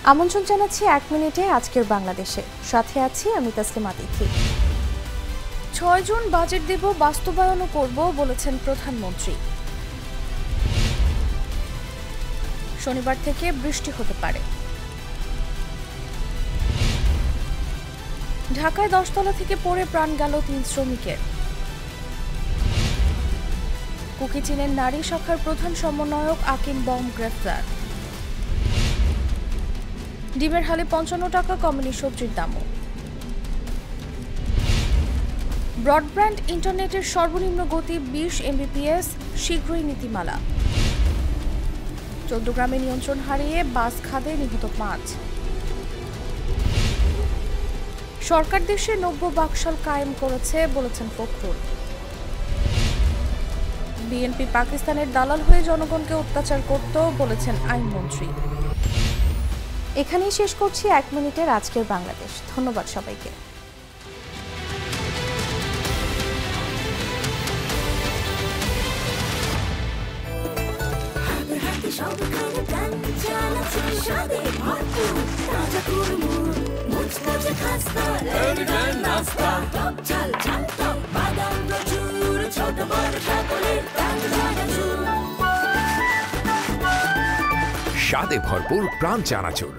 আমন্ত্রণ জানাচ্ছি ১ মিনিটে আজকের বাংলাদেশে। সাথে আছি আমি তাসলিমা তিথি। ৬ জুন বাজেট দেব, বাস্তবায়নও করব বলেছেন প্রধানমন্ত্রী। শনিবার থেকে বৃষ্টি হতে পারে। ঢাকায় ১০ তলা থেকে পড়ে প্রাণ গেল ৩ শ্রমিকের। কুকি চীনের নারী শাখার প্রধান সমন্বয়ক আকিম বম গ্রেফতার। ডিমের হালে ৫৫ টাকা কমেনি সবজির দামও। ব্রডব্যান্ড ইন্টারনেটের সর্বনিম্ন গতি ২০ Mbps, শীঘ্রই নীতিমালা। চৌদ্দগ্রামে নিয়ন্ত্রণ হারিয়ে বাস খাদে নিহত ৫। সরকার দেশে নব্য বাকশাল কায়েম করেছে বলেছেন ফখরুল। বিএনপি পাকিস্তানের দালাল হয়ে জনগণকে অত্যাচার করত বলেছেন আইনমন্ত্রী। এখানেই শেষ করছি ১ মিনিটের আজকের বাংলাদেশ। ধন্যবাদ সবাইকে। স্বাদে ভরপুর প্রাণ চানাচুর।